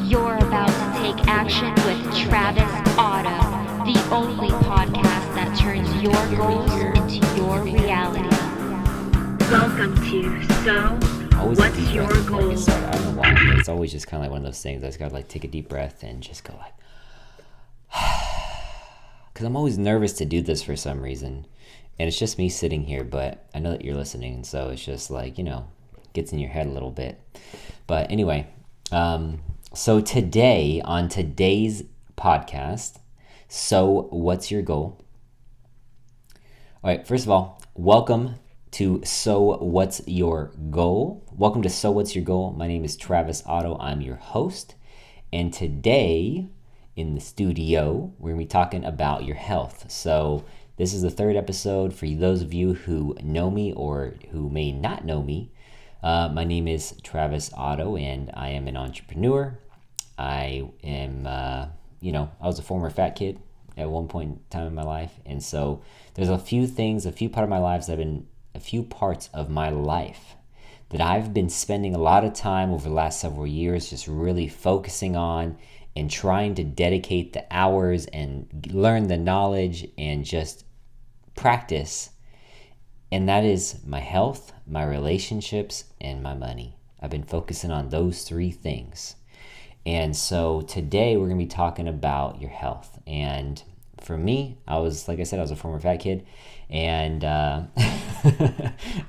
You're about to take action with Travis Otto, the only podcast that turns your goals into your reality. Welcome to What's Your Goal? I don't know why, but it's always just kind of like one of those things. I just gotta like take a deep breath and just go like, because I'm always nervous to do this for some reason, and it's just me sitting here. But I know that you're listening, and so it's just like, gets in your head a little bit. But anyway, so today on today's podcast, so what's your goal? All right, first of all, welcome to So What's Your Goal? Welcome to So What's Your Goal? My name is Travis Otto. I'm your host. And today in the studio, we're going to be talking about your health. So this is the third episode. For those of you who know me or who may not know me, my name is Travis Otto, and I am an entrepreneur. I am, I was a former fat kid at one point in time in my life. And so there's a few parts of my life that I've been spending a lot of time over the last several years just really focusing on and trying to dedicate the hours and learn the knowledge and just practice. And that is my health, my relationships, and my money. I've been focusing on those three things. And so today we're going to be talking about your health. And for me, I was a former fat kid. And I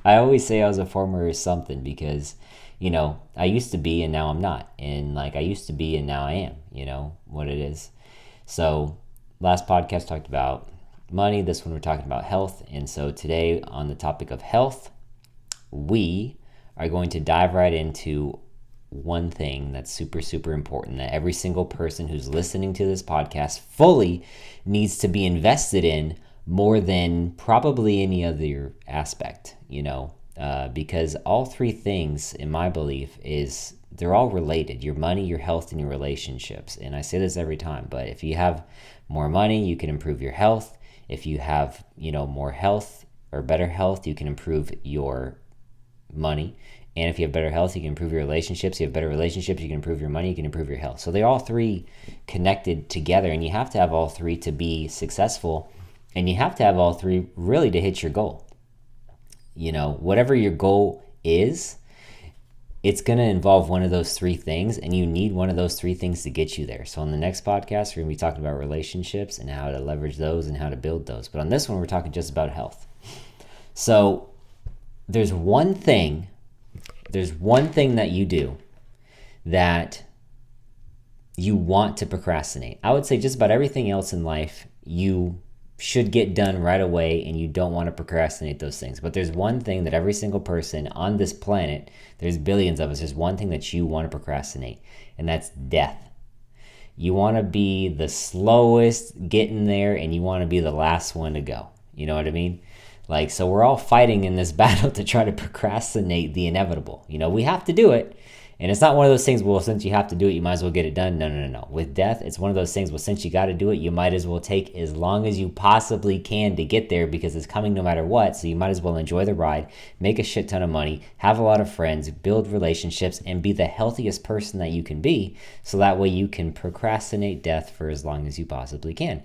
always say I was a former something because, I used to be and now I'm not. And I used to be and now I am, what it is. So last podcast talked about money. This one we're talking about health. And so today on the topic of health, we are going to dive right into one thing that's super, super important that every single person who's listening to this podcast fully needs to be invested in more than probably any other aspect, because all three things, in my belief, they're all related: your money, your health, and your relationships. And I say this every time, but if you have more money, you can improve your health. If you have, more health or better health, you can improve your money. And if you have better health, you can improve your relationships. You have better relationships, you can improve your money, you can improve your health. So they're all three connected together, and you have to have all three to be successful. And you have to have all three really to hit your goal. Whatever your goal is, it's going to involve one of those three things, and you need one of those three things to get you there. So on the next podcast, we're going to be talking about relationships and how to leverage those and how to build those. But on this one, we're talking just about health. So there's one thing that you do that you want to procrastinate. I would say just about everything else in life you should get done right away, and you don't want to procrastinate those things. But there's one thing that every single person on this planet, there's billions of us, there's one thing that you want to procrastinate, and that's death. You want to be the slowest getting there, and you want to be the last one to go. You know what I mean? So we're all fighting in this battle to try to procrastinate the inevitable. We have to do it. And it's not one of those things, well, since you have to do it, you might as well get it done. No. With death, it's one of those things, well, since you got to do it, you might as well take as long as you possibly can to get there, because it's coming no matter what. So you might as well enjoy the ride, make a shit ton of money, have a lot of friends, build relationships, and be the healthiest person that you can be. So that way you can procrastinate death for as long as you possibly can.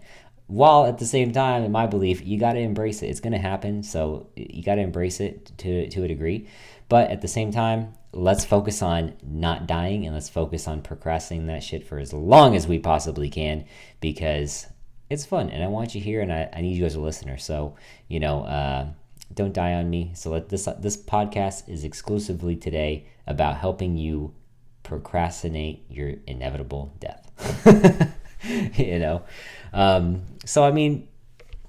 While at the same time, in my belief, you got to embrace it. It's going to happen, so you got to embrace it to a degree. But at the same time, let's focus on not dying, and let's focus on procrastinating that shit for as long as we possibly can, because it's fun, and I want you here, and I need you as a listener. So, don't die on me. So this podcast is exclusively today about helping you procrastinate your inevitable death. So I mean,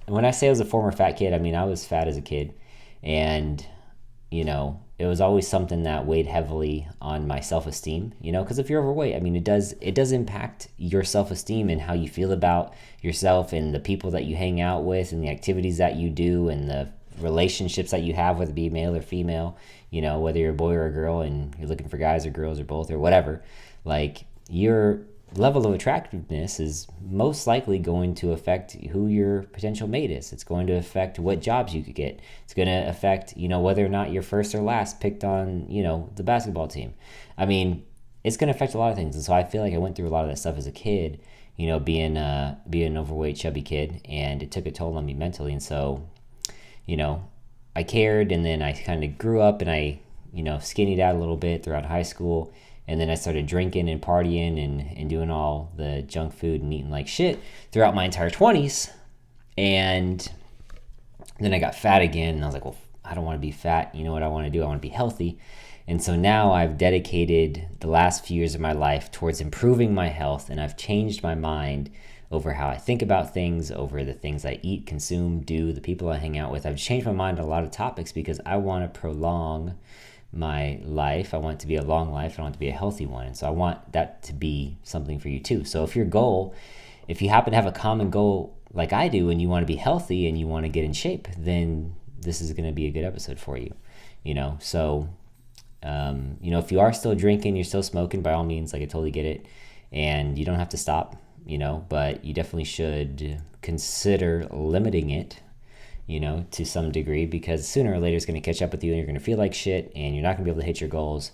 when I say I was a former fat kid, I mean I was fat as a kid, and it was always something that weighed heavily on my self-esteem, because if you're overweight, I mean, it does impact your self-esteem and how you feel about yourself and the people that you hang out with and the activities that you do and the relationships that you have, whether it be male or female, whether you're a boy or a girl and you're looking for guys or girls or both or whatever. Your level of attractiveness is most likely going to affect who your potential mate is. It's going to affect what jobs you could get. It's going to affect, whether or not you're first or last picked on, the basketball team. I mean, it's going to affect a lot of things. And so I feel like I went through a lot of that stuff as a kid, being an overweight, chubby kid, and it took a toll on me mentally. And so, I cared, and then I kind of grew up, and I, skinnied out a little bit throughout high school. And then I started drinking and partying and doing all the junk food and eating like shit throughout my entire 20s. And then I got fat again, and I was like, well, I don't want to be fat. You know what I want to do? I want to be healthy. And so now I've dedicated the last few years of my life towards improving my health, and I've changed my mind over how I think about things, over the things I eat, consume, do, the people I hang out with. I've changed my mind on a lot of topics because I want to prolong my life. I want it to be a long life. I want it to be a healthy one. And so I want that to be something for you too. So if you happen to have a common goal like I do, and you want to be healthy and you want to get in shape, then this is going to be a good episode for you. So if you are still drinking, you're still smoking, by all means, like, I totally get it. And you don't have to stop, but you definitely should consider limiting it, to some degree, because sooner or later it's going to catch up with you, and you're going to feel like shit, and you're not going to be able to hit your goals.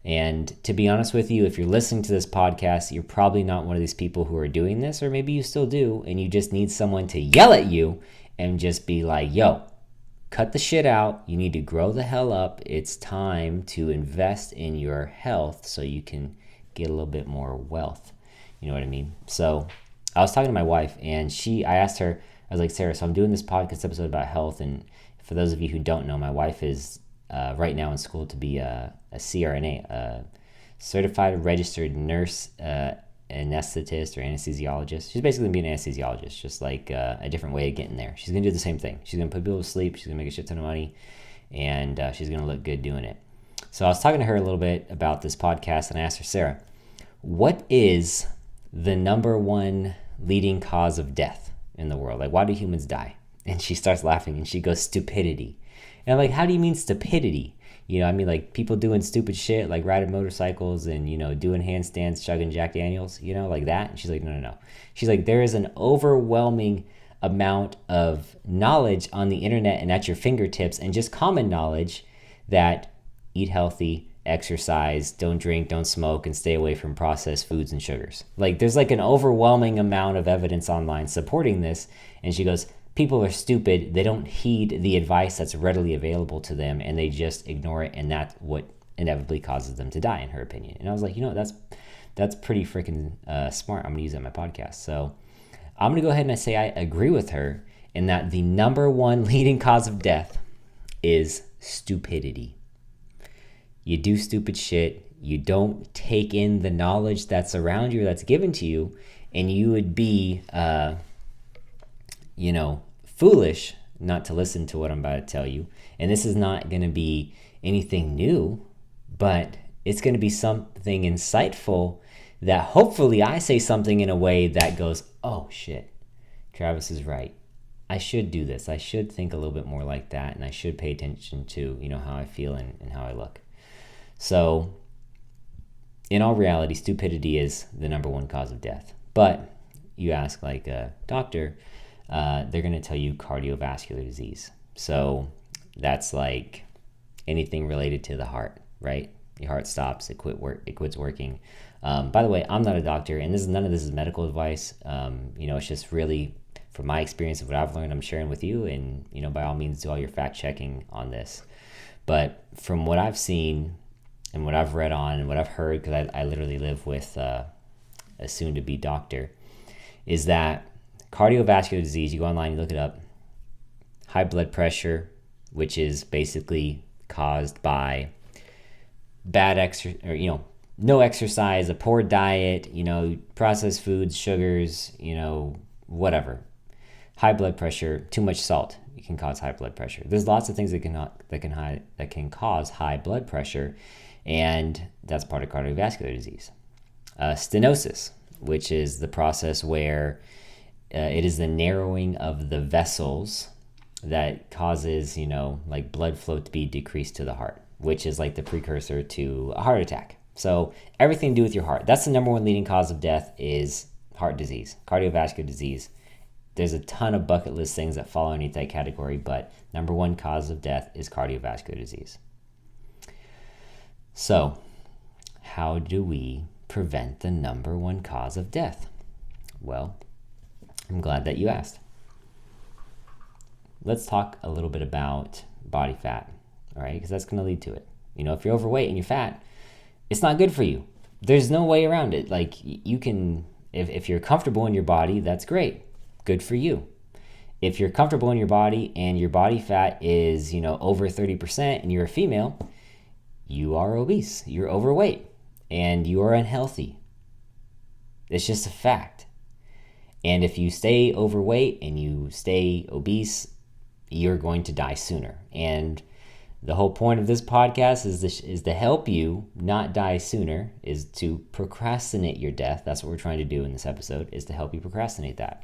And to be honest with you, if you're listening to this podcast, you're probably not one of these people who are doing this, or maybe you still do, and you just need someone to yell at you and just be like, yo, cut the shit out. You need to grow the hell up. It's time to invest in your health so you can get a little bit more wealth. You know what I mean? So I was talking to my wife, and I asked her, I was like, Sarah, so I'm doing this podcast episode about health. And for those of you who don't know, my wife is right now in school to be a CRNA, a certified registered nurse, anesthetist or anesthesiologist. She's basically going to be an anesthesiologist, just like a different way of getting there. She's going to do the same thing. She's going to put people to sleep. She's going to make a shit ton of money, and she's going to look good doing it. So I was talking to her a little bit about this podcast, and I asked her, Sarah, what is the number one leading cause of death in the world? Like, why do humans die? And she starts laughing, and she goes, stupidity. And I'm like, how do you mean stupidity? Like people doing stupid shit, like riding motorcycles and, doing handstands, chugging Jack Daniels, like that. And she's like, no. She's like, there is an overwhelming amount of knowledge on the internet and at your fingertips, and just common knowledge that eat healthy, exercise, don't drink, don't smoke, and stay away from processed foods and sugars. Like, there's like an overwhelming amount of evidence online supporting this. And she goes, people are stupid. They don't heed the advice that's readily available to them, and they just ignore it, and that's what inevitably causes them to die, in her opinion. And I was like, that's pretty freaking smart. I'm going to use that in my podcast. So I'm going to go ahead and say I agree with her in that the number one leading cause of death is stupidity. You do stupid shit. You don't take in the knowledge that's around you, that's given to you, and you would be, foolish not to listen to what I'm about to tell you. And this is not going to be anything new, but it's going to be something insightful that hopefully I say something in a way that goes, oh shit, Travis is right. I should do this. I should think a little bit more like that, and I should pay attention to, how I feel and how I look. So in all reality, stupidity is the number one cause of death. But you ask like a doctor, they're going to tell you cardiovascular disease. So that's like anything related to the heart, right? Your heart stops, it quits working. By the way, I'm not a doctor, and none of this is medical advice. It's just really from my experience of what I've learned, I'm sharing with you, and by all means, do all your fact checking on this. But from what I've seen and what I've read on and what I've heard, because I literally live with a soon-to-be doctor, is that cardiovascular disease, you go online, you look it up, high blood pressure, which is basically caused by bad no exercise, a poor diet, processed foods, sugars, whatever. High blood pressure, too much salt, it can cause high blood pressure. There's lots of things that can cause high blood pressure, and that's part of cardiovascular disease. Stenosis, which is the process where it is the narrowing of the vessels that causes, like blood flow to be decreased to the heart, which is like the precursor to a heart attack. So everything to do with your heart. That's the number one leading cause of death is heart disease, cardiovascular disease. There's a ton of bucket list things that fall underneath that category, but number one cause of death is cardiovascular disease. So how do we prevent the number one cause of death? Well, I'm glad that you asked. Let's talk a little bit about body fat, all right? Because that's going to lead to it. If you're overweight and you're fat, it's not good for you. There's no way around it. Like, you can, if you're comfortable in your body, that's great. Good for you. If you're comfortable in your body and your body fat is, over 30% and you're a female, you are obese, you're overweight, and you are unhealthy. It's just a fact. And if you stay overweight and you stay obese, you're going to die sooner. And the whole point of this podcast is to help you not die sooner, is to procrastinate your death. That's what we're trying to do in this episode, is to help you procrastinate that.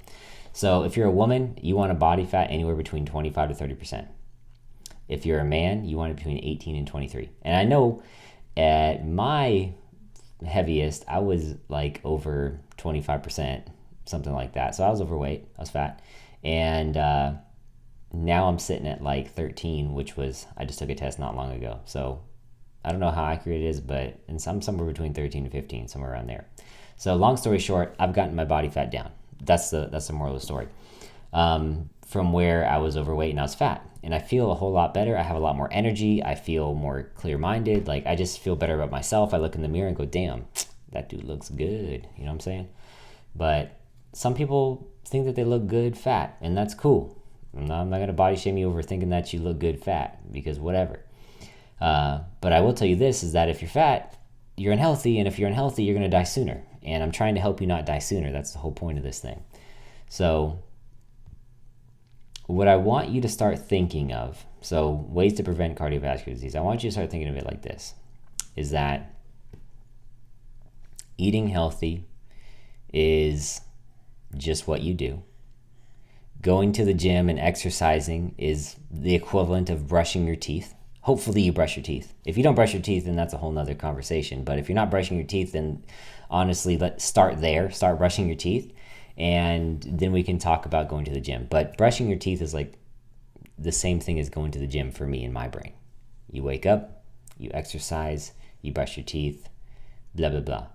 So if you're a woman, you want a body fat anywhere between 25 to 30%. If you're a man, you want it between 18 and 23. And I know at my heaviest, I was like over 25%, something like that. So I was overweight, I was fat. And now I'm sitting at like 13, which was, I just took a test not long ago. So I don't know how accurate it is, but somewhere between 13 and 15, somewhere around there. So long story short, I've gotten my body fat down. That's the moral of the story. From where I was overweight and I was fat. And I feel a whole lot better. I have a lot more energy. I feel more clear-minded. Like, I just feel better about myself. I look in the mirror and go, damn, that dude looks good. You know what I'm saying? But some people think that they look good fat, and that's cool. I'm not going to body shame you over thinking that you look good fat, because whatever. But I will tell you this, is that if you're fat, you're unhealthy, and if you're unhealthy, you're going to die sooner. And I'm trying to help you not die sooner. That's the whole point of this thing. So what I want you to start thinking of, so ways to prevent cardiovascular disease, I want you to start thinking of it like this, is that eating healthy is just what you do. Going to the gym and exercising is the equivalent of brushing your teeth. Hopefully you brush your teeth. If you don't brush your teeth, then that's a whole nother conversation. But if you're not brushing your teeth, then honestly, let's start there. Start brushing your teeth, and then we can talk about going to the gym. But brushing your teeth is like the same thing as going to the gym for me in my brain. You wake up, you exercise, you brush your teeth, blah blah blah,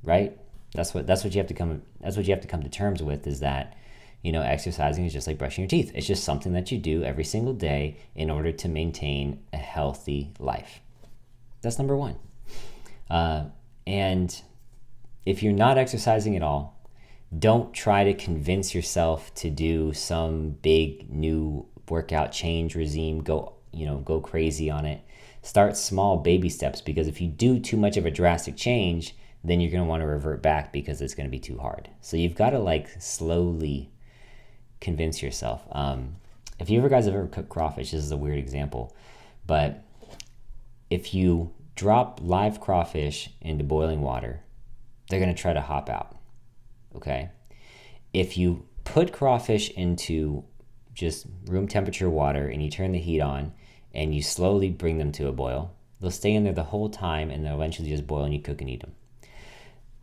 right? That's what you have to come to terms with, is that, exercising is just like brushing your teeth. It's just something that you do every single day in order to maintain a healthy life. That's number one. And if you're not exercising at all, don't try to convince yourself to do some big new workout change regime. Go crazy on it. Start small baby steps, because if you do too much of a drastic change, then you're going to want to revert back because it's going to be too hard. So you've got to slowly convince yourself. If you guys have ever cooked crawfish, this is a weird example, but if you drop live crawfish into boiling water, they're going to try to hop out. Okay? If you put crawfish into just room temperature water and you turn the heat on and you slowly bring them to a boil, they'll stay in there the whole time and they'll eventually just boil and you cook and eat them.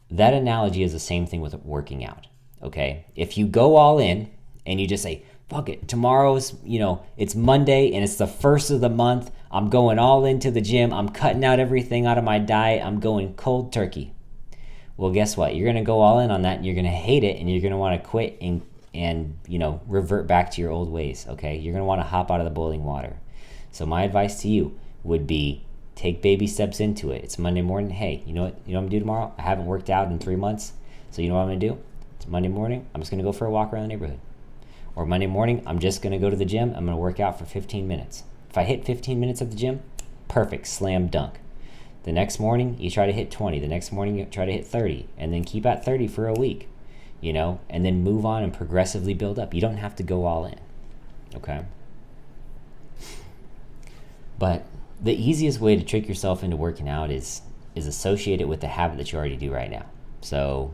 That analogy is the same thing with working out. Okay? If you go all in and you just say, fuck it, tomorrow's, it's Monday and it's the first of the month, I'm going all into the gym, I'm cutting out everything out of my diet, I'm going cold turkey. Well, guess what? You're going to go all in on that and you're going to hate it and you're going to want to quit and revert back to your old ways, okay? You're going to want to hop out of the boiling water. So my advice to you would be, take baby steps into it. It's Monday morning. Hey, you know what I'm going to do tomorrow? I haven't worked out in 3 months. So you know what I'm going to do? It's Monday morning. I'm just going to go for a walk around the neighborhood. Or Monday morning, I'm just going to go to the gym. I'm going to work out for 15 minutes. If I hit 15 minutes at the gym, perfect, slam dunk. The next morning, you try to hit 20. The next morning, you try to hit 30. And then keep at 30 for a week, and then move on and progressively build up. You don't have to go all in, okay? But the easiest way to trick yourself into working out is associate it with the habit that you already do right now. So,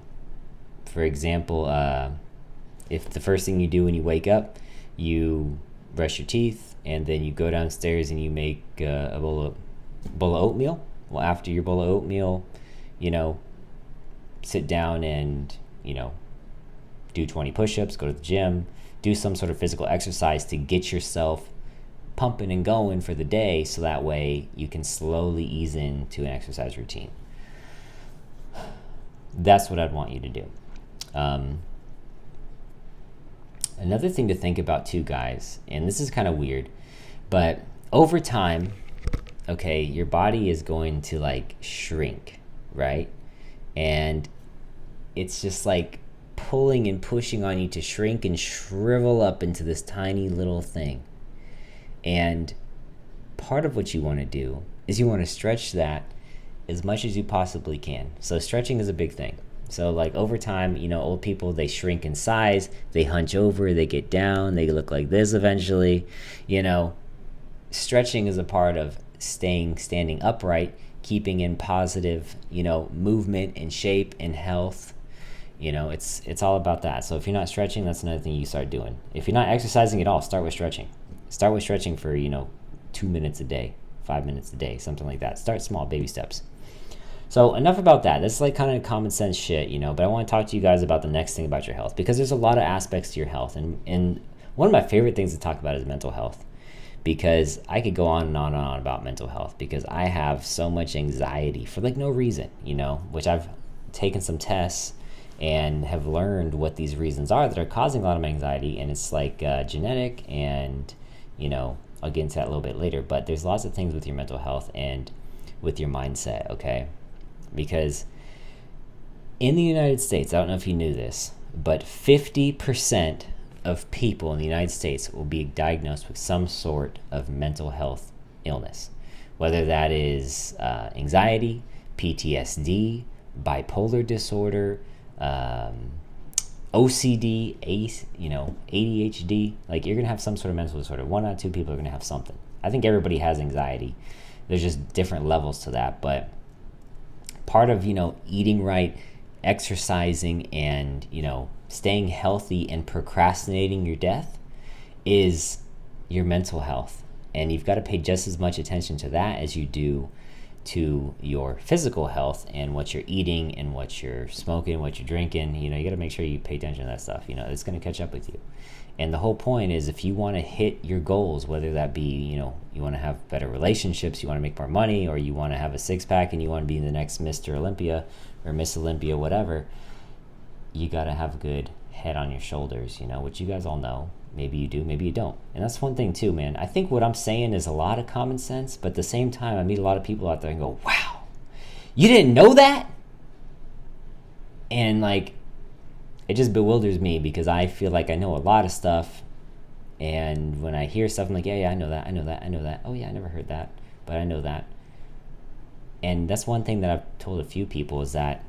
for example, if the first thing you do when you wake up, you brush your teeth, and then you go downstairs and you make a bowl of oatmeal. Well, after your bowl of oatmeal, sit down and, do 20 push-ups, go to the gym, do some sort of physical exercise to get yourself pumping and going for the day, so that way you can slowly ease into an exercise routine. That's what I'd want you to do. Another thing to think about too, guys, and this is kind of weird, but over time, okay, your body is going to like shrink, right? And it's just like pulling and pushing on you to shrink and shrivel up into this tiny little thing. And part of what you want to do is you want to stretch that as much as you possibly can. So stretching is a big thing. So like over time, old people, they shrink in size, they hunch over, they get down, they look like this eventually. Stretching is a part of standing upright, keeping in positive, movement and shape and health. It's all about that. So if you're not stretching, that's another thing you start doing. If you're not exercising at all, start with stretching. Start with stretching for, 2 minutes a day, 5 minutes a day, something like that. Start small, baby steps. So enough about that. That's like kind of common sense shit, but I want to talk to you guys about the next thing about your health, because there's a lot of aspects to your health. And one of my favorite things to talk about is mental health, because I could go on and on and on about mental health, because I have so much anxiety for like no reason, which I've taken some tests and have learned what these reasons are that are causing a lot of anxiety. And it's like genetic, and, I'll get into that a little bit later, but there's lots of things with your mental health and with your mindset, okay? Because in the United States, I don't know if you knew this, but 50% of people in the United States will be diagnosed with some sort of mental health illness, whether that is anxiety, PTSD, bipolar disorder, OCD, ADHD. Like, you're going to have some sort of mental disorder. 1 out of 2 people are going to have something. I think everybody has anxiety. There's just different levels to that, but part of, eating right, exercising, and, staying healthy and procrastinating your death is your mental health. And you've got to pay just as much attention to that as you do to your physical health and what you're eating and what you're smoking, what you're drinking. You got to make sure you pay attention to that stuff. It's going to catch up with you. And the whole point is, if you want to hit your goals, whether that be, you want to have better relationships, you want to make more money, or you want to have a six-pack and you want to be the next Mr. Olympia or Miss Olympia, whatever, you got to have a good head on your shoulders, which you guys all know. Maybe you do, maybe you don't. And that's one thing too, man. I think what I'm saying is a lot of common sense, but at the same time, I meet a lot of people out there and go, wow, you didn't know that? And like, it just bewilders me, because I feel like I know a lot of stuff, and when I hear stuff, I'm like, yeah, I know that. Oh yeah, I never heard that, but I know that. And that's one thing that I've told a few people, is that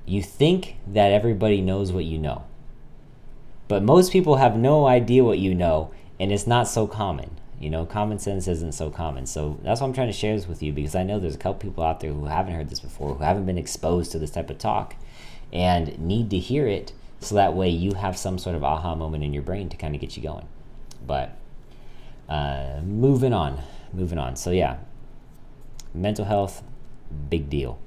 you think that everybody knows what you know, but most people have no idea what you know, and it's not so common. Common sense isn't so common. So that's why I'm trying to share this with you, because I know there's a couple people out there who haven't heard this before, who haven't been exposed to this type of talk, and need to hear it, so that way you have some sort of aha moment in your brain to kind of get you going. But moving on. So yeah, mental health, big deal.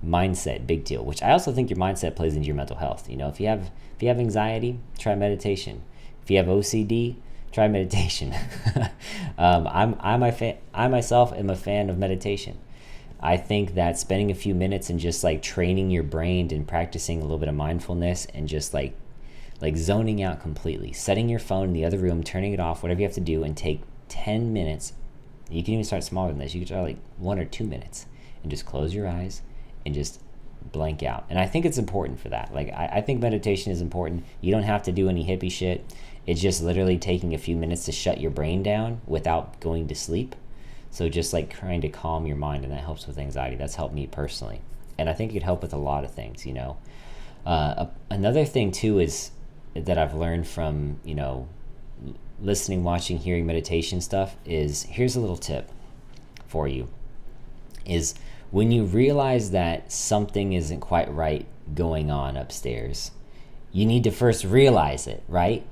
Mindset, big deal. Which I also think your mindset plays into your mental health. If you have anxiety, try meditation. If you have OCD, try meditation. I myself am a fan of meditation. I think that spending a few minutes and just like training your brain and practicing a little bit of mindfulness, and just like zoning out completely, setting your phone in the other room, turning it off, whatever you have to do, and take 10 minutes. You can even start smaller than this. You can start like 1 or 2 minutes and just close your eyes and just blank out. And I think it's important for that. Like, I think meditation is important. You don't have to do any hippie shit. It's just literally taking a few minutes to shut your brain down without going to sleep. So just like trying to calm your mind, and that helps with anxiety. That's helped me personally. And I think it could help with a lot of things, Another thing too is that I've learned from, listening, watching, hearing meditation stuff is, here's a little tip for you, is when you realize that something isn't quite right going on upstairs, you need to first realize it, right?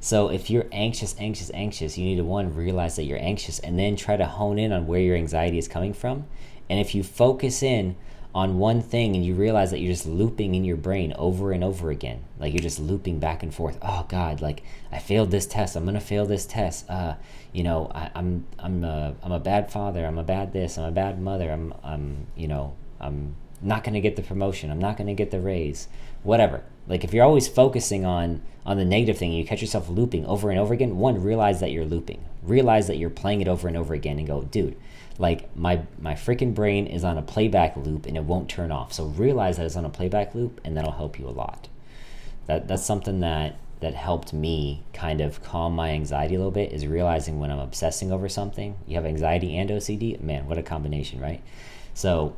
So if you're anxious, you need to, one, realize that you're anxious, and then try to hone in on where your anxiety is coming from. And if you focus in on one thing and you realize that you're just looping in your brain over and over again, like you're just looping back and forth. Oh God, like I failed this test. I'm gonna fail this test. I'm a bad father. I'm a bad this. I'm a bad mother. I'm I'm not going to get the promotion. I'm not going to get the raise, whatever. Like if you're always focusing on the negative thing and you catch yourself looping over and over again, one, realize that you're looping. Realize that you're playing it over and over again and go, dude, like my freaking brain is on a playback loop and it won't turn off. So realize that it's on a playback loop, and that'll help you a lot. That's something that helped me kind of calm my anxiety a little bit, is realizing when I'm obsessing over something. You have anxiety and OCD, man, what a combination, right? So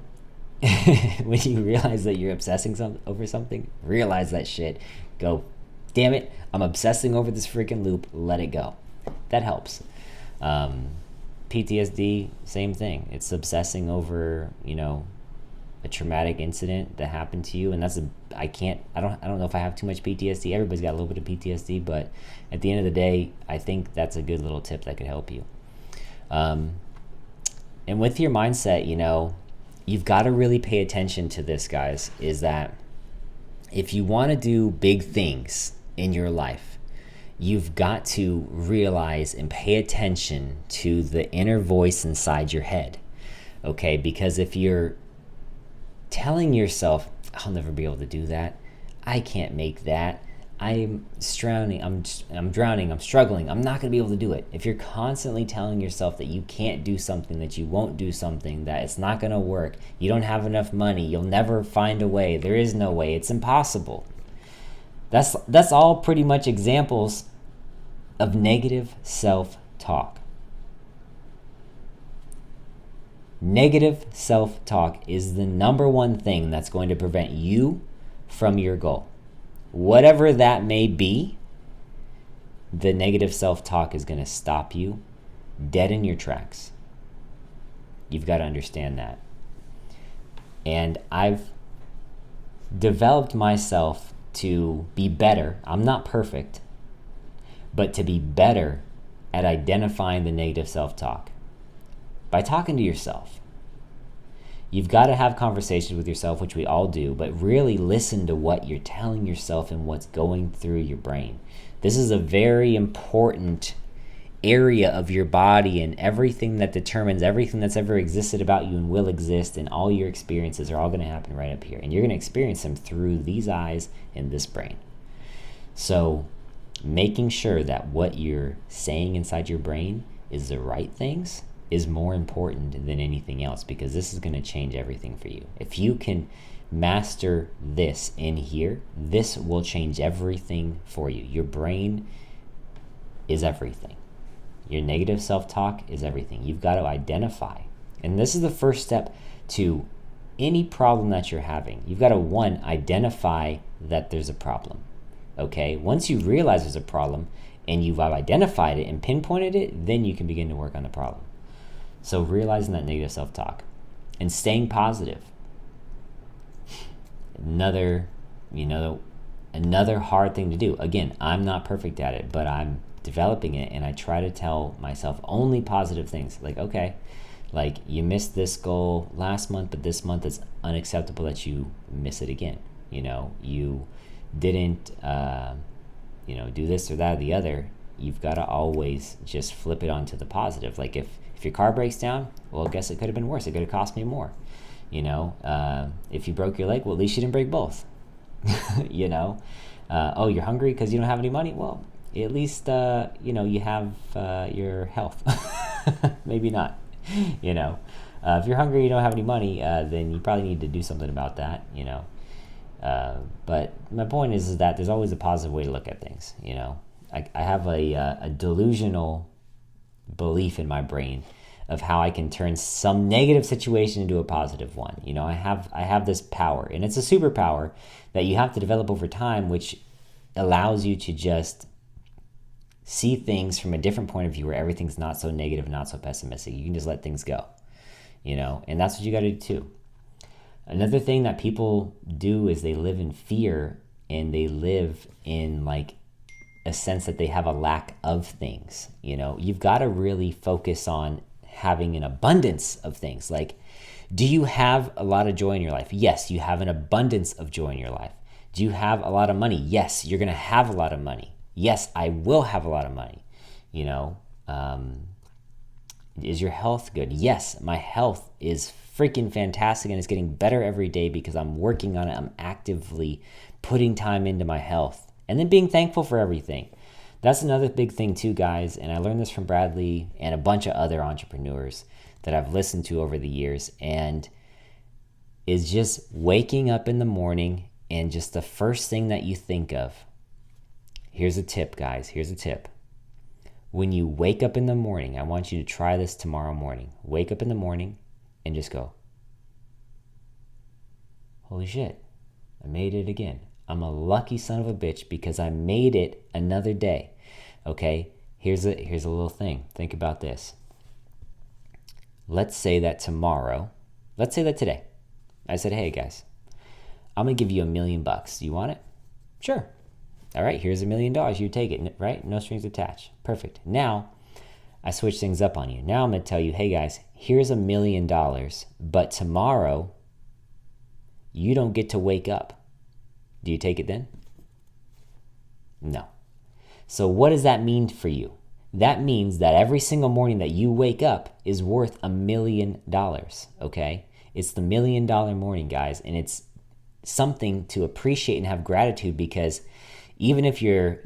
when you realize that you're obsessing over something, realize that shit. Go, damn it, I'm obsessing over this freaking loop. Let it go. That helps. PTSD, same thing. It's obsessing over, a traumatic incident that happened to you, and I don't know if I have too much PTSD. Everybody's got a little bit of PTSD, but at the end of the day, I think that's a good little tip that could help you. And with your mindset, you've got to really pay attention to this, guys, is that if you want to do big things in your life, you've got to realize and pay attention to the inner voice inside your head, okay? Because if you're telling yourself, I'll never be able to do that, I can't make that, I'm drowning, I'm struggling, I'm not going to be able to do it. If you're constantly telling yourself that you can't do something, that you won't do something, that it's not going to work, you don't have enough money, you'll never find a way, there is no way, it's impossible. That's all pretty much examples of negative self-talk. Negative self-talk is the number one thing that's going to prevent you from your goal. Whatever that may be, the negative self-talk is going to stop you dead in your tracks. You've got to understand that. And I've developed myself to be better. I'm not perfect, but to be better at identifying the negative self-talk by talking to yourself. You've got to have conversations with yourself, which we all do, but really listen to what you're telling yourself and what's going through your brain. This is a very important area of your body, and everything that determines everything that's ever existed about you and will exist, and all your experiences are all going to happen right up here. And you're going to experience them through these eyes and this brain. So making sure that what you're saying inside your brain is the right things is more important than anything else, because this is going to change everything for you. If you can master this in here, this will change everything for you. Your brain is everything. Your negative self-talk is everything. You've got to identify. And this is the first step to any problem that you're having. You've got to, one, identify that there's a problem. Okay? Once you realize there's a problem and you've identified it and pinpointed it, then you can begin to work on the problem. So realizing that negative self-talk and staying positive. Another hard thing to do. Again, I'm not perfect at it, but I'm developing it, and I try to tell myself only positive things. Like, okay, like you missed this goal last month, but this month it's unacceptable that you miss it again. You didn't do this or that or the other. You've got to always just flip it onto the positive. Like if your car breaks down, well, I guess it could have been worse. It could have cost me more. If you broke your leg, well, at least you didn't break both. Oh, you're hungry because you don't have any money? Well, at least, you have your health. Maybe not, if you're hungry, you don't have any money, then you probably need to do something about that, but my point is that there's always a positive way to look at things. I have a delusional belief in my brain of how I can turn some negative situation into a positive one. I have this power, and it's a superpower that you have to develop over time, which allows you to just see things from a different point of view, where everything's not so negative, not so pessimistic. You can just let things go, and that's what you got to do too. Another thing that people do is they live in fear, and they live in like a sense that they have a lack of things. You've got to really focus on having an abundance of things. Like, do you have a lot of joy in your life? Yes, you have an abundance of joy in your life. Do you have a lot of money? Yes, you're going to have a lot of money. Yes, I will have a lot of money. Is your health good? Yes, my health is freaking fantastic and it's getting better every day because I'm working on it. I'm actively putting time into my health and then being thankful for everything. That's another big thing too, guys. And I learned this from Bradley and a bunch of other entrepreneurs that I've listened to over the years, and is just waking up in the morning and just the first thing that you think of. Here's a tip, guys. Here's a tip. When you wake up in the morning, I want you to try this tomorrow morning. Wake up in the morning and just go, holy shit, I made it again. I'm a lucky son of a bitch because I made it another day. Okay, here's a little thing. Think about this. Let's say that today, I said, hey guys, I'm gonna give you $1 million. Do you want it? Sure. All right, here's $1 million. You take it, right? No strings attached. Perfect. Now, I switch things up on you. Now I'm gonna tell you, hey guys, here's $1 million, but tomorrow you don't get to wake up. Do you take it then? No. So what does that mean for you? That means that every single morning that you wake up is worth $1 million, okay? It's the $1 million morning, guys, and it's something to appreciate and have gratitude, because even if you're,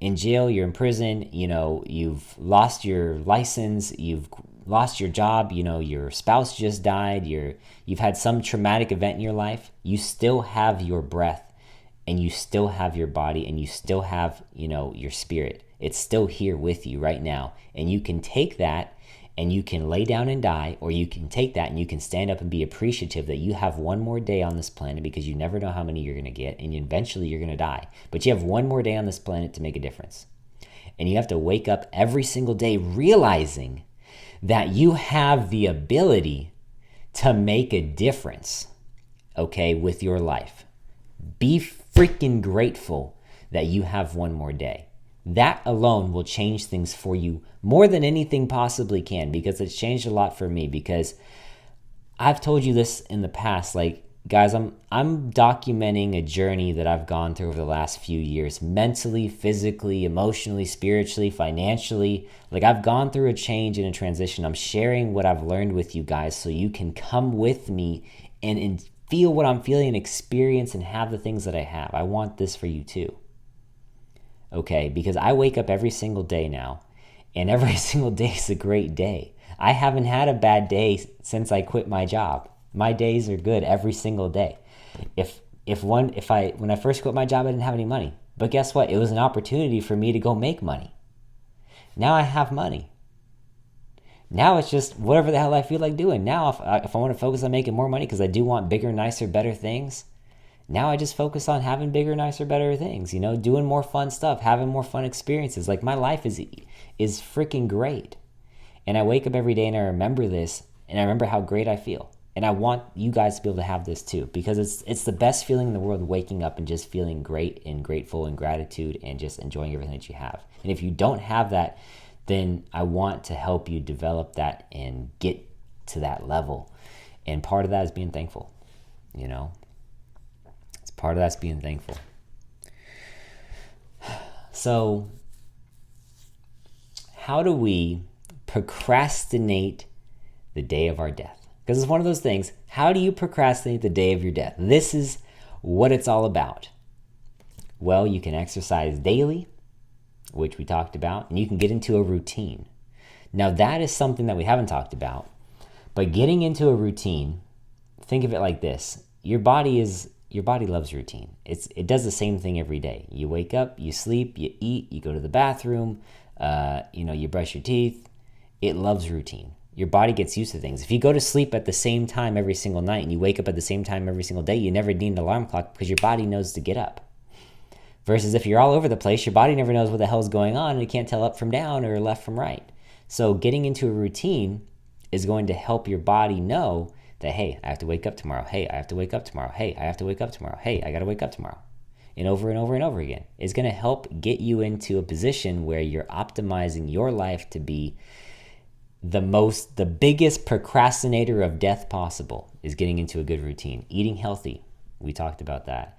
in jail, you're in prison, you've lost your license, you've lost your job, your spouse just died, you've had some traumatic event in your life, you still have your breath, and you still have your body, and you still have, your spirit. It's still here with you right now. And you can take that and you can lay down and die, or you can take that and you can stand up and be appreciative that you have one more day on this planet, because you never know how many you're going to get, and eventually you're going to die. But you have one more day on this planet to make a difference. And you have to wake up every single day realizing that you have the ability to make a difference, okay, with your life. Be freaking grateful that you have one more day. That alone will change things for you more than anything possibly can, because it's changed a lot for me. Because I've told you this in the past, like, guys, I'm documenting a journey that I've gone through over the last few years, mentally, physically, emotionally, spiritually, financially. Like, I've gone through a change and a transition. I'm sharing what I've learned with you guys so you can come with me and feel what I'm feeling and experience and have the things that I have. I want this for you too. Okay, because I wake up every single day now, and every single day is a great day. I haven't had a bad day since I quit my job. My days are good every single day. When I first quit my job, I didn't have any money. But guess what? It was an opportunity for me to go make money. Now I have money. Now it's just whatever the hell I feel like doing. Now if I want to focus on making more money because I do want bigger, nicer, better things, now I just focus on having bigger, nicer, better things, doing more fun stuff, having more fun experiences. Like, my life is freaking great. And I wake up every day and I remember this, and I remember how great I feel. And I want you guys to be able to have this too, because it's the best feeling in the world, waking up and just feeling great and grateful and gratitude and just enjoying everything that you have. And if you don't have that, then I want to help you develop that and get to that level. And part of that is being thankful, Part of that's being thankful. So, how do we procrastinate the day of our death? Because it's one of those things. How do you procrastinate the day of your death? This is what it's all about. Well, you can exercise daily, which we talked about, and you can get into a routine. Now, that is something that we haven't talked about. But getting into a routine, think of it like this. Your body loves routine. It does the same thing every day. You wake up, you sleep, you eat, you go to the bathroom, you brush your teeth. It loves routine. Your body gets used to things. If you go to sleep at the same time every single night and you wake up at the same time every single day, you never need an alarm clock because your body knows to get up. Versus if you're all over the place, your body never knows what the hell's going on and it can't tell up from down or left from right. So getting into a routine is going to help your body know that, hey, I have to wake up tomorrow. Hey, I have to wake up tomorrow. Hey, I have to wake up tomorrow. Hey, I got to wake up tomorrow. And over and over and over again. It's going to help get you into a position where you're optimizing your life to be the biggest procrastinator of death possible is getting into a good routine. Eating healthy. We talked about that.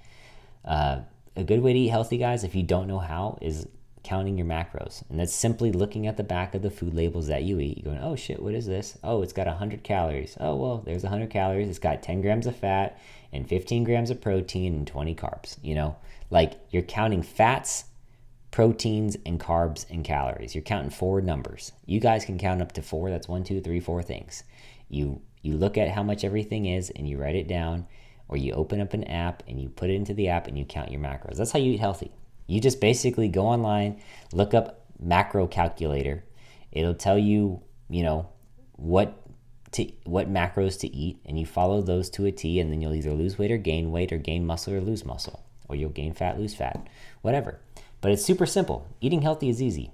A good way to eat healthy, guys, if you don't know how, is counting your macros. And that's simply looking at the back of the food labels that you eat. You're going, oh shit, what is this? Oh, it's got 100 calories. Oh, well, there's 100 calories. It's got 10 grams of fat and 15 grams of protein and 20 carbs. You know, like you're counting fats, proteins, and carbs and calories. You're counting 4 numbers. You guys can count up to 4. That's 1, 2, 3, 4 things. You look at how much everything is and you write it down, or you open up an app and you put it into the app and you count your macros. That's how you eat healthy. You just basically go online, look up macro calculator. It'll tell you, you know, what macros to eat, and you follow those to a T, and then you'll either lose weight or gain muscle or lose muscle, or you'll gain fat, lose fat, whatever. But it's super simple. Eating healthy is easy.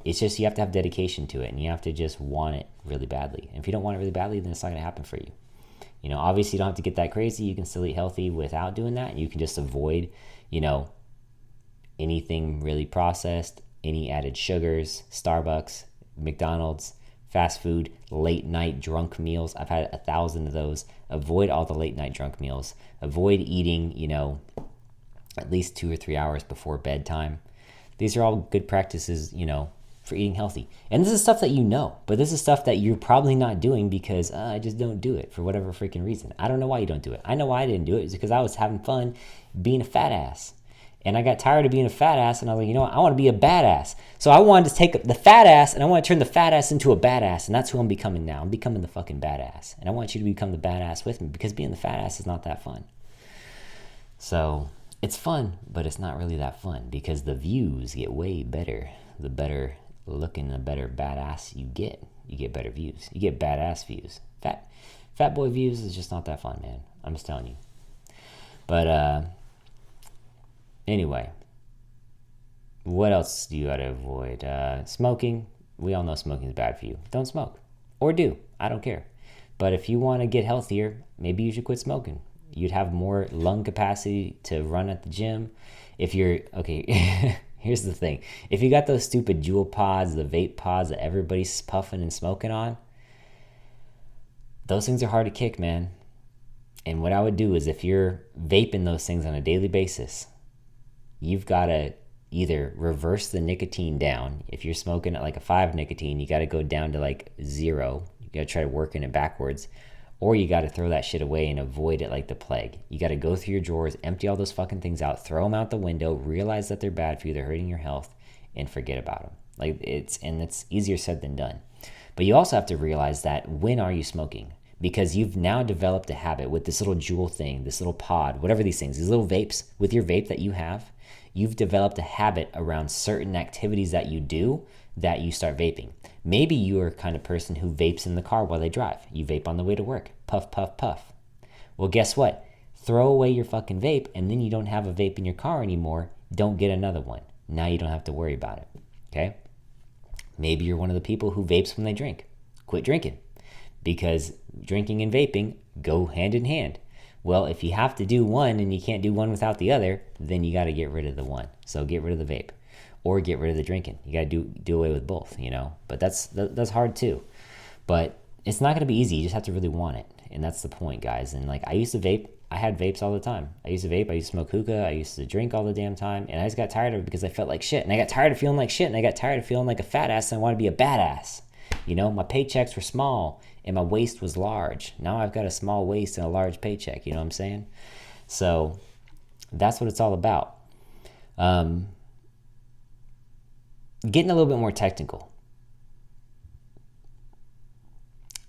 It's just you have to have dedication to it, and you have to just want it really badly. And if you don't want it really badly, then it's not going to happen for you. You know, obviously you don't have to get that crazy. You can still eat healthy without doing that. You can just avoid, you know, anything really processed, any added sugars, Starbucks, McDonald's, fast food, late night drunk meals. I've had 1,000 of those. Avoid all the late night drunk meals. Avoid eating, you know, at least 2 or 3 hours before bedtime. These are all good practices, you know, for eating healthy. And this is stuff that you know, but this is stuff that you're probably not doing because I just don't do it for whatever freaking reason. I don't know why you don't do it. I know why I didn't do it. It's because I was having fun being a fat ass. And I got tired of being a fat ass, and I was like, you know what? I want to be a badass. So I wanted to take the fat ass, and I want to turn the fat ass into a badass, and that's who I'm becoming now. I'm becoming the fucking badass. And I want you to become the badass with me, because being the fat ass is not that fun. So it's fun, but it's not really that fun, because the views get way better. The better looking, the better badass you get better views. You get badass views. Fat boy views is just not that fun, man. I'm just telling you. But anyway, what else do you gotta avoid? Smoking. We all know smoking is bad for you. Don't smoke, or do. I don't care. But if you want to get healthier, maybe you should quit smoking. You'd have more lung capacity to run at the gym. If you're okay. Here's the thing. If you got those stupid Juul pods, the vape pods that everybody's puffing and smoking on, those things are hard to kick, man. And what I would do is, if you're vaping those things on a daily basis, you've got to either reverse the nicotine down. If you're smoking at like a 5 nicotine, you got to go down to like 0. You got to try working it backwards. Or you got to throw that shit away and avoid it like the plague. You got to go through your drawers, empty all those fucking things out, throw them out the window, realize that they're bad for you, they're hurting your health, and forget about them. Like it's easier said than done. But you also have to realize that when are you smoking? Because you've now developed a habit with this little Juul thing, this little pod, whatever these things, these little vapes, with your vape that you have, you've developed a habit around certain activities that you do that you start vaping. Maybe you are the kind of person who vapes in the car while they drive. You vape on the way to work. Puff, puff, puff. Well, guess what? Throw away your fucking vape, and then you don't have a vape in your car anymore. Don't get another one. Now you don't have to worry about it. Okay? Maybe you're one of the people who vapes when they drink. Quit drinking. Because drinking and vaping go hand in hand. Well, if you have to do one and you can't do one without the other, then you got to get rid of the one. So get rid of the vape. Or get rid of the drinking. You got to do away with both, you know. But that's hard too. But it's not going to be easy. You just have to really want it. And that's the point, guys. And like, I used to vape. I had vapes all the time. I used to vape. I used to smoke hookah. I used to drink all the damn time. And I just got tired of it because I felt like shit. And I got tired of feeling like shit. And I got tired of feeling like a fat ass. And I wanted to be a badass. You know, my paychecks were small and my waist was large. Now I've got a small waist and a large paycheck. You know what I'm saying? So that's what it's all about. Getting a little bit more technical.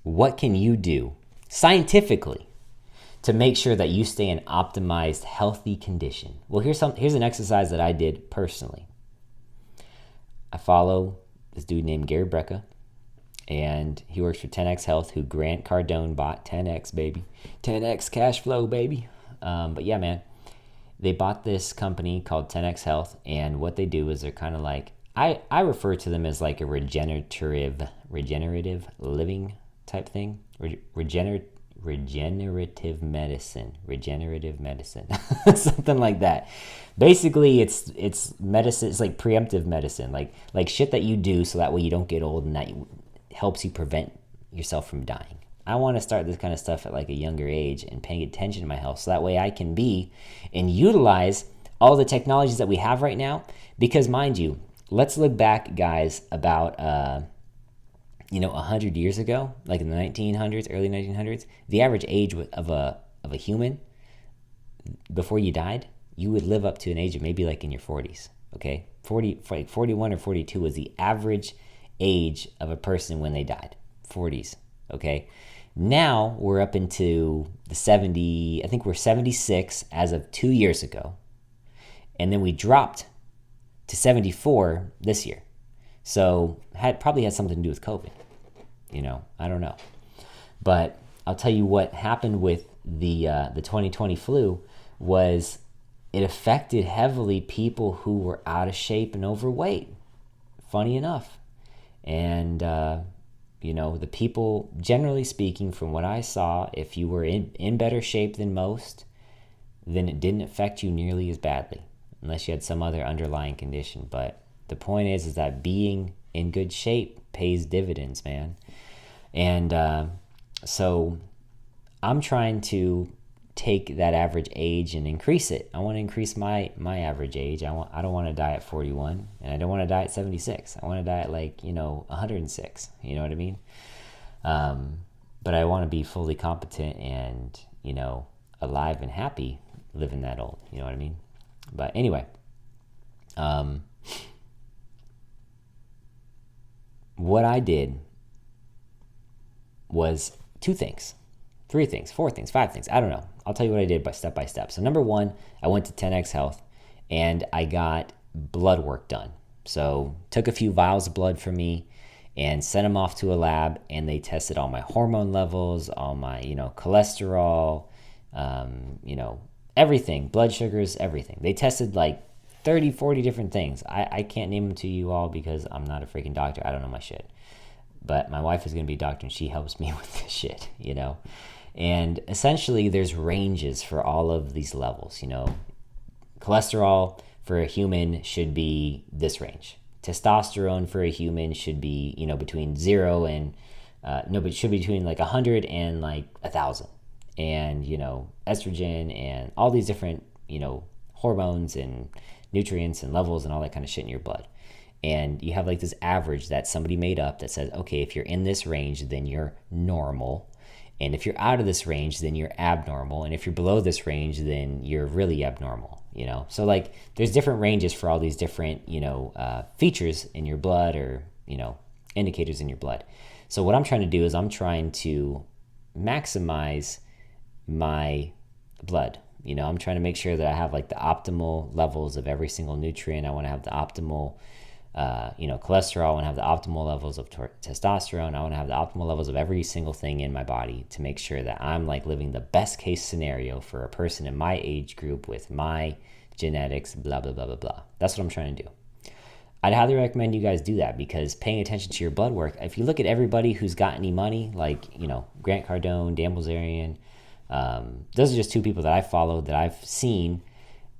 What can you do scientifically to make sure that you stay in optimized, healthy condition? Well, here's an exercise that I did personally. I follow this dude named Gary Brecka, and he works for 10X Health, who Grant Cardone bought. 10X, baby. 10X cash flow, baby. But yeah, man, they bought this company called 10X Health, and what they do is they're kind of like, I refer to them as like a regenerative living type thing. Regenerative medicine, something like that. Basically, it's medicine. It's like preemptive medicine, like shit that you do so that way you don't get old, and that helps you prevent yourself from dying. I want to start this kind of stuff at like a younger age and paying attention to my health, so that way I can be and utilize all the technologies that we have right now. Because mind you, let's look back, guys, about 100 years ago, like in the 1900s, early 1900s. The average age of a human before you died, you would live up to an age of maybe like in your 40s. Okay, 41 or 42 was the average age of a person when they died. 40s. Okay, now we're up into the 70. I think we're 76 as of 2 years ago, and then we dropped to 74 this year. So probably had something to do with COVID. I don't know, but I'll tell you what happened with the 2020 flu was it affected heavily people who were out of shape and overweight. Funny enough, and the people, generally speaking, from what I saw, if you were in better shape than most, then it didn't affect you nearly as badly, unless you had some other underlying condition. But the point is that being in good shape pays dividends, man. And so I'm trying to take that average age and increase it. I want to increase my average age. I don't want to die at 41, and I don't want to die at 76. I want to die at 106. You know what I mean? But I want to be fully competent and alive and happy living that old. You know what I mean? But anyway, what I did was 2 things, 3 things, 4 things, 5 things. I don't know. I'll tell you what I did by step. So number 1, I went to 10X Health and I got blood work done. So took a few vials of blood from me and sent them off to a lab, and they tested all my hormone levels, all my, cholesterol, everything, blood sugars, everything. They tested like 30, 40 different things. I can't name them to you all because I'm not a freaking doctor. I don't know my shit. But my wife is going to be a doctor, and she helps me with this shit, And essentially, there's ranges for all of these levels, Cholesterol for a human should be this range. Testosterone for a human should be, between 0 and, but it should be between 100 and 1,000. And, estrogen and all these different, hormones and nutrients and levels and all that kind of shit in your blood. And you have this average that somebody made up that says, okay, if you're in this range, then you're normal. And if you're out of this range, then you're abnormal. And if you're below this range, then you're really abnormal, So there's different ranges for all these different, features in your blood or, indicators in your blood. So what I'm trying to do is I'm trying to maximize my blood. I'm trying to make sure that I have the optimal levels of every single nutrient. I want to have the optimal cholesterol. I want to have the optimal levels of testosterone. I want to have the optimal levels of every single thing in my body to make sure that I'm living the best case scenario for a person in my age group with my genetics, blah, blah, blah, blah, blah. That's what I'm trying to do. I'd highly recommend you guys do that, because paying attention to your blood work, if you look at everybody who's got any money, Grant Cardone, Dan Bilzerian, those are just 2 people that I follow that I've seen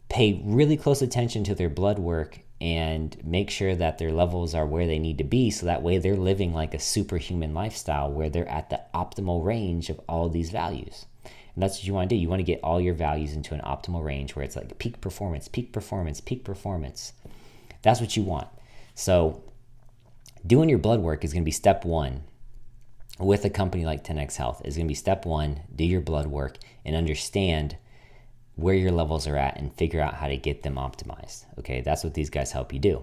pay really close attention to their blood work and make sure that their levels are where they need to be, so that way they're living a superhuman lifestyle where they're at the optimal range of all of these values. And that's what you want to do. You want to get all your values into an optimal range where it's peak performance, peak performance, peak performance. That's what you want. So doing your blood work is going to be step 1 with a company like 10X Health. Is going to be step 1, do your blood work and understand where your levels are at and figure out how to get them optimized. Okay, that's what these guys help you do.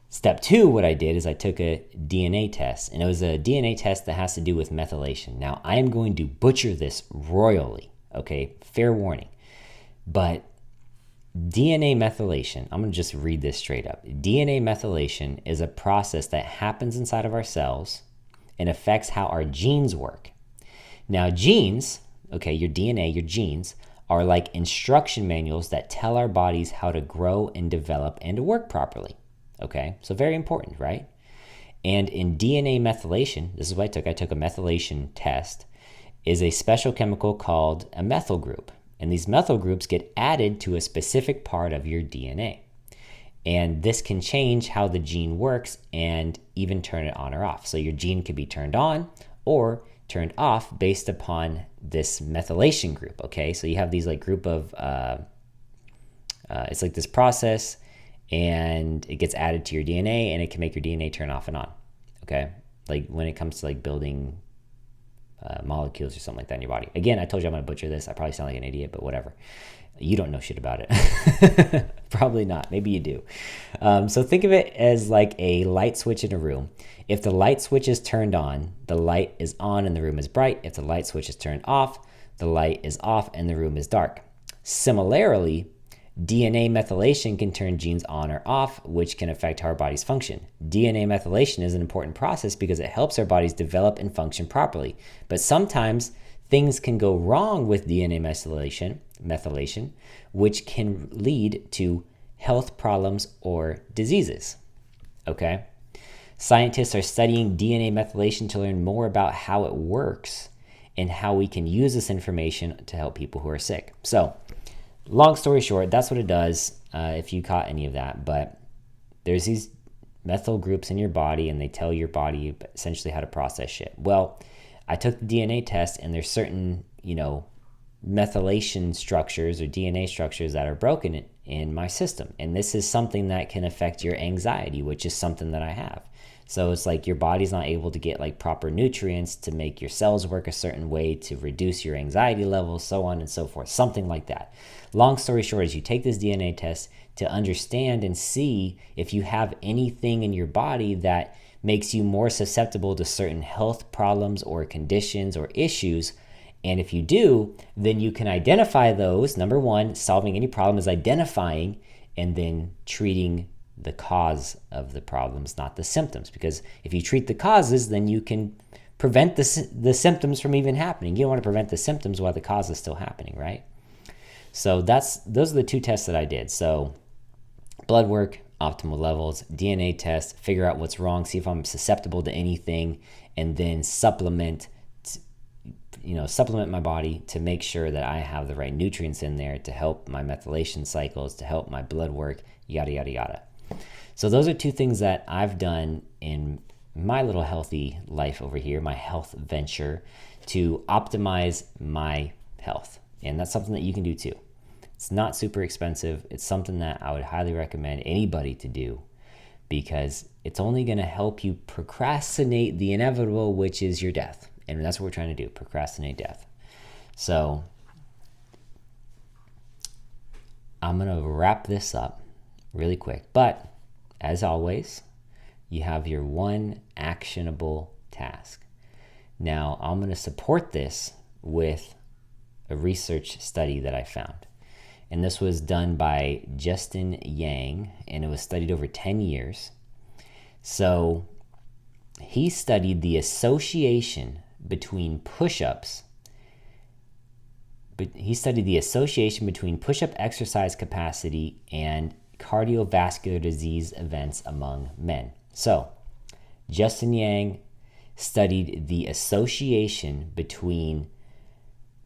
Step 2, what I did is I took a DNA test, and it was a DNA test that has to do with methylation. Now, I am going to butcher this royally, okay? Fair warning. But DNA methylation, I'm going to just read this straight up. DNA methylation is a process that happens inside of our cells and affects how our genes work. Now, genes, okay, your DNA, your genes, are like instruction manuals that tell our bodies how to grow and develop and to work properly. Okay, so very important, right? And in DNA methylation, this is what I took. I took a methylation test, is a special chemical called a methyl group. And these methyl groups get added to a specific part of your DNA. And this can change how the gene works and even turn it on or off. So your gene could be turned on or turned off based upon this methylation group, okay? So you have these group of, it's this process, and it gets added to your DNA, and it can make your DNA turn off and on. Okay, like when it comes to like building molecules or something like that in your body. Again, I told you I'm gonna butcher this. I probably sound like an idiot, but whatever. You don't know shit about it. Probably not. Maybe you do. So think of it as like a light switch in a room. If the light switch is turned on, the light is on and the room is bright. If the light switch is turned off, the light is off and the room is dark. Similarly, DNA methylation can turn genes on or off, which can affect how our bodies function. DNA methylation is an important process because it helps our bodies develop and function properly. But sometimes things can go wrong with DNA methylation, which can lead to health problems or diseases. Okay? Scientists are studying DNA methylation to learn more about how it works and how we can use this information to help people who are sick. So, long story short, that's what it does, if you caught any of that. But there's these methyl groups in your body, and they tell your body essentially how to process shit. Well, I took the DNA test, and there's certain, methylation structures or DNA structures that are broken in my system. And this is something that can affect your anxiety, which is something that I have. So it's like your body's not able to get like proper nutrients to make your cells work a certain way to reduce your anxiety levels, so on and so forth, something like that. Long story short is you take this DNA test to understand and see if you have anything in your body that makes you more susceptible to certain health problems or conditions or issues. And if you do, then you can identify those. Number one, solving any problem is identifying and then treating the cause of the problems, not the symptoms. Because if you treat the causes, then you can prevent the symptoms from even happening. You don't want to prevent the symptoms while the cause is still happening, right? So those are the two tests that I did. So blood work, optimal levels, DNA test, figure out what's wrong, see if I'm susceptible to anything, and then supplement my body to make sure that I have the right nutrients in there to help my methylation cycles, to help my blood work, yada, yada, yada. So those are two things that I've done in my little healthy life over here, my health venture, to optimize my health. And that's something that you can do too. It's not super expensive. It's something that I would highly recommend anybody to do because it's only going to help you procrastinate the inevitable, which is your death. And that's what we're trying to do, procrastinate death. So I'm going to wrap this up really quick. But as always, you have your one actionable task. Now, I'm going to support this with a research study that I found. And this was done by Justin Yang, and it was studied over 10 years. So he studied the association between push-ups. But he studied the association between push-up exercise capacity and cardiovascular disease events among men. So Justin Yang studied the association between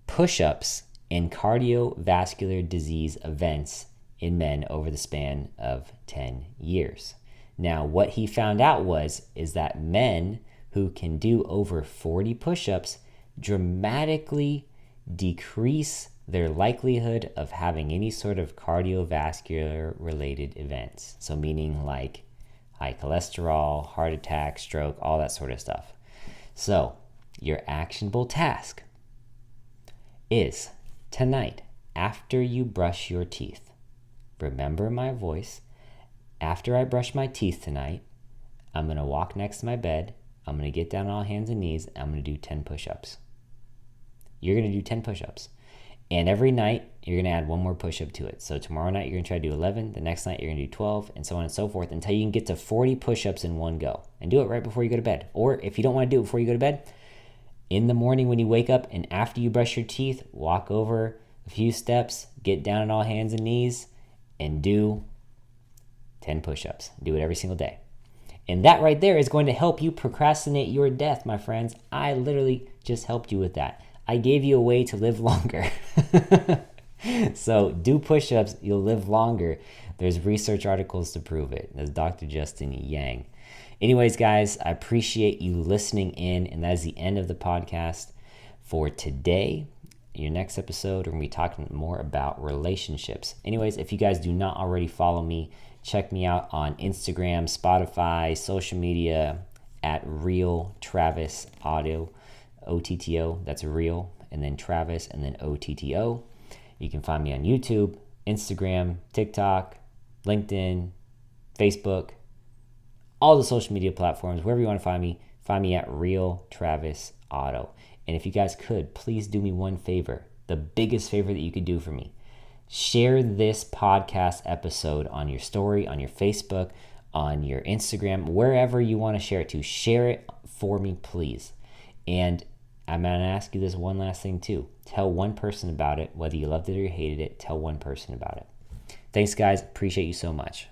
push-ups and cardiovascular disease events in men over the span of 10 years. Now, what he found out is that men who can do over 40 push-ups dramatically decrease their likelihood of having any sort of cardiovascular related events. So meaning like high cholesterol, heart attack, stroke, all that sort of stuff. So your actionable task is tonight, after you brush your teeth, remember my voice. After I brush my teeth tonight, I'm going to walk next to my bed. I'm going to get down on all hands and knees. I'm going to do 10 push-ups. You're going to do 10 push-ups. And every night, you're going to add one more push-up to it. So tomorrow night, you're going to try to do 11. The next night, you're going to do 12, and so on and so forth, until you can get to 40 push-ups in one go. And do it right before you go to bed. Or if you don't want to do it before you go to bed, in the morning when you wake up and after you brush your teeth, walk over a few steps, get down on all hands and knees, and do 10 push-ups. Do it every single day. And that right there is going to help you procrastinate your death, my friends. I literally just helped you with that. I gave you a way to live longer. So do push-ups, you'll live longer. There's research articles to prove it. There's Dr. Justin Yang. Anyways, guys, I appreciate you listening in, and that is the end of the podcast for today. your next episode, we're going to be talking more about relationships. Anyways, if you guys do not already follow me, check me out on Instagram, Spotify, social media at Real Travis Audio, OTTO. That's Real, and then Travis, and then OTTO. You can find me on YouTube, Instagram, TikTok, LinkedIn, Facebook, all the social media platforms. Wherever you want to find me at Real Travis Auto. And if you guys could, please do me one favor, the biggest favor that you could do for me. Share this podcast episode on your story, on your Facebook, on your Instagram, wherever you want to share it to. Share it for me, please. And I'm going to ask you this one last thing too. Tell one person about it, whether you loved it or you hated it. Tell one person about it. Thanks, guys. Appreciate you so much.